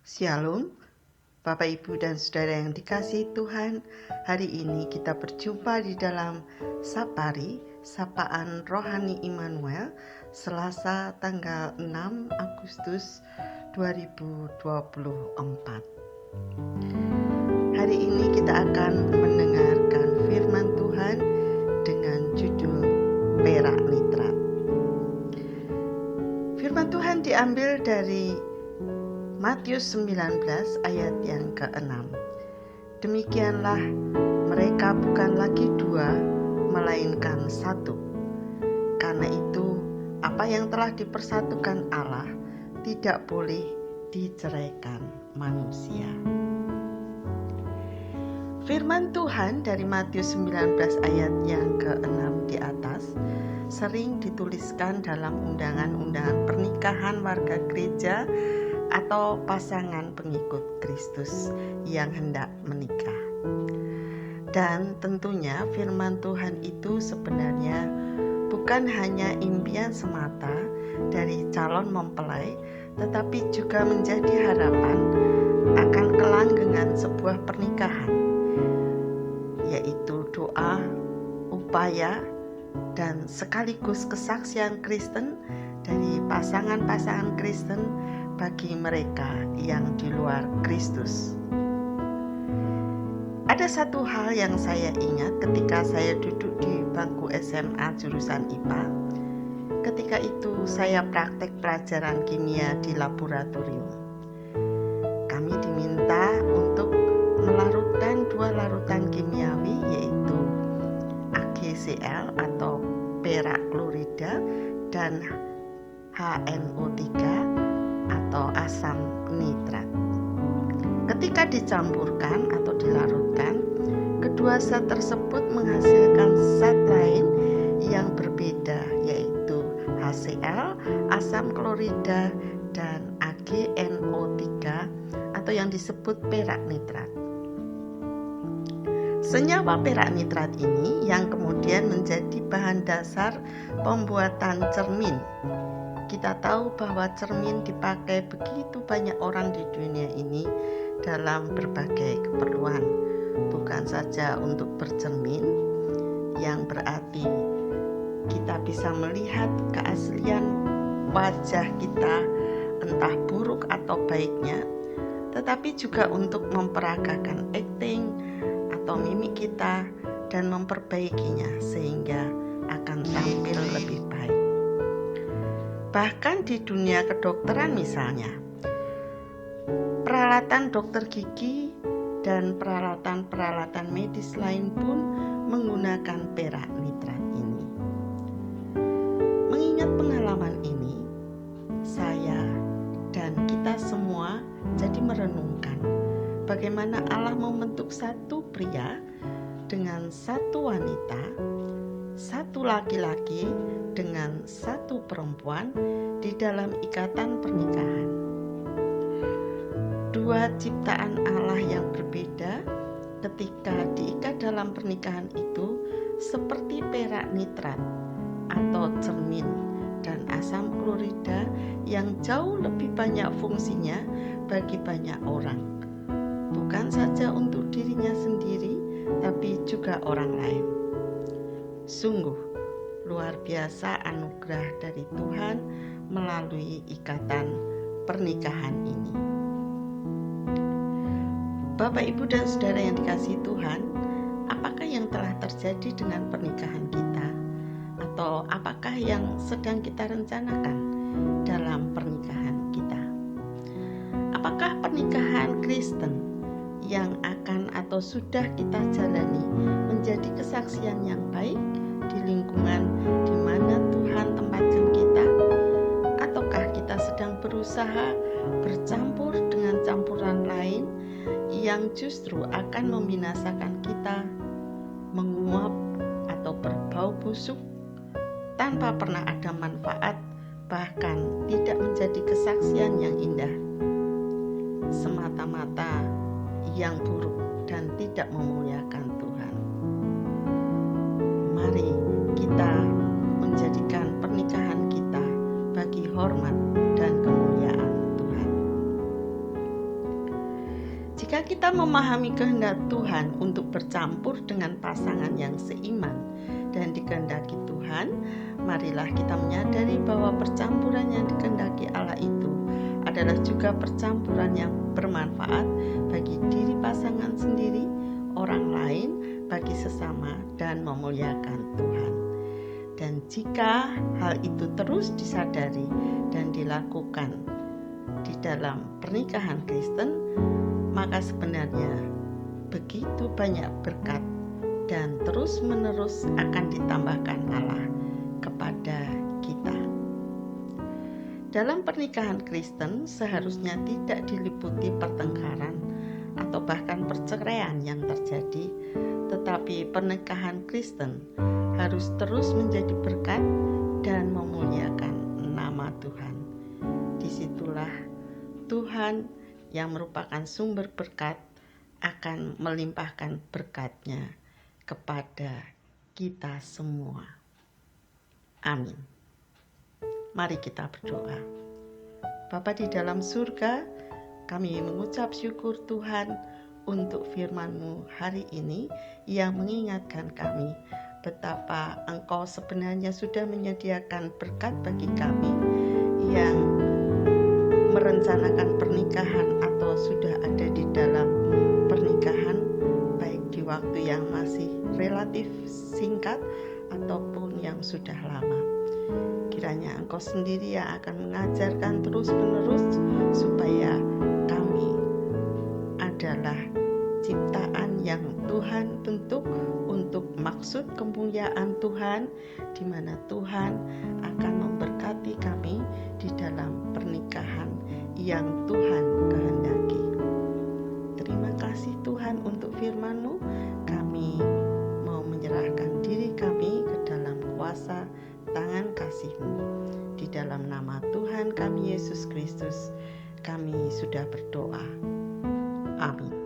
Shalom, Bapak Ibu dan Saudara yang dikasihi Tuhan. Hari ini kita berjumpa di dalam Sapari, Sapaan Rohani Immanuel, Selasa tanggal 6 Agustus 2024. Hari ini kita akan mendengarkan firman Tuhan dengan judul Perak Nitrat. Firman Tuhan diambil dari Matius 19 ayat yang ke-6. Demikianlah mereka bukan lagi dua, melainkan satu. Karena itu, apa yang telah dipersatukan Allah tidak boleh diceraikan manusia. Firman Tuhan dari Matius 19 ayat yang ke-6 di atas sering dituliskan dalam undangan-undangan pernikahan warga gereja atau pasangan pengikut Kristus yang hendak menikah. Dan tentunya firman Tuhan itu sebenarnya bukan hanya impian semata dari calon mempelai, tetapi juga menjadi harapan akan kelanggengan sebuah pernikahan, yaitu doa, upaya, dan sekaligus kesaksian Kristen dari pasangan-pasangan Kristen bagi mereka yang di luar Kristus. Ada satu hal yang saya ingat ketika saya duduk di bangku SMA jurusan IPA. Ketika itu saya praktek pelajaran kimia di laboratorium. Kami diminta untuk melarutkan dua larutan kimiawi, yaitu AgCl atau perak klorida dan HNO3 atau asam nitrat. Ketika dicampurkan atau dilarutkan, kedua zat tersebut menghasilkan zat lain yang berbeda, yaitu HCl, asam klorida, dan AgNO3 atau yang disebut perak nitrat. Senyawa perak nitrat ini yang kemudian menjadi bahan dasar pembuatan cermin. Kita tahu bahwa cermin dipakai begitu banyak orang di dunia ini dalam berbagai keperluan. Bukan saja untuk bercermin, yang berarti kita bisa melihat keaslian wajah kita, entah buruk atau baiknya, tetapi juga untuk memperagakan acting atau mimik kita dan memperbaikinya sehingga akan tampil lebih baik. Bahkan di dunia kedokteran misalnya, peralatan dokter gigi dan peralatan-peralatan medis lain pun menggunakan perak nitrat ini. Mengingat pengalaman ini, saya dan kita semua jadi merenungkan bagaimana Allah membentuk satu pria dengan satu wanita, satu laki-laki dengan satu perempuan di dalam ikatan pernikahan. Dua ciptaan Allah yang berbeda ketika diikat dalam pernikahan itu seperti perak nitrat atau cermin dan asam klorida yang jauh lebih banyak fungsinya bagi banyak orang. Bukan saja untuk dirinya sendiri, tapi juga orang lain. Sungguh luar biasa anugerah dari Tuhan melalui ikatan pernikahan ini. Bapak, Ibu, dan Saudara yang dikasihi Tuhan, apakah yang telah terjadi dengan pernikahan kita? Atau apakah yang sedang kita rencanakan dalam pernikahan kita? Apakah pernikahan Kristen yang akan atau sudah kita jalani menjadi kesaksian yang baik di lingkungan di mana Tuhan tempatkan kita, ataukah kita sedang berusaha bercampur dengan campuran lain yang justru akan membinasakan kita, menguap atau berbau busuk tanpa pernah ada manfaat, bahkan tidak menjadi kesaksian yang indah, semata-mata yang buruk dan tidak memuliakan Tuhan. Mari kita menjadikan pernikahan kita bagi hormat dan kemuliaan Tuhan. Jika kita memahami kehendak Tuhan untuk bercampur dengan pasangan yang seiman dan dikehendaki Tuhan, marilah kita menyadari bahwa percampuran yang dikehendaki Allah itu adalah juga percampuran yang bermanfaat bagi diri pasangan sendiri, orang lain, bagi sesama, dan memuliakan Tuhan. Dan jika hal itu terus disadari dan dilakukan di dalam pernikahan Kristen, maka sebenarnya begitu banyak berkat dan terus-menerus akan ditambahkan Allah kepada kita. Dalam pernikahan Kristen seharusnya tidak diliputi pertengkaran atau bahkan perceraian yang terjadi, tetapi pernikahan Kristen harus terus menjadi berkat dan memuliakan nama Tuhan. Disitulah Tuhan yang merupakan sumber berkat akan melimpahkan berkat-Nya kepada kita semua. Amin. Mari kita berdoa. Bapa di dalam surga, kami mengucap syukur Tuhan untuk firman-Mu hari ini yang mengingatkan kami betapa Engkau sebenarnya sudah menyediakan berkat bagi kami yang merencanakan pernikahan atau sudah ada di dalam pernikahan, baik di waktu yang masih relatif singkat ataupun yang sudah lama. Kiranya Engkau sendiri yang akan mengajarkan terus-menerus supaya kami adalah ciptaan yang Tuhan bentuk untuk maksud kemuliaan Tuhan, di mana Tuhan akan memberkati kami di dalam pernikahan yang Tuhan kehendaki. Terima kasih Tuhan untuk firman-Mu. Kami mau menyerahkan diri kami ke dalam kuasa tangan kasih-Mu. Di dalam nama Tuhan kami Yesus Kristus, kami sudah berdoa. Amin.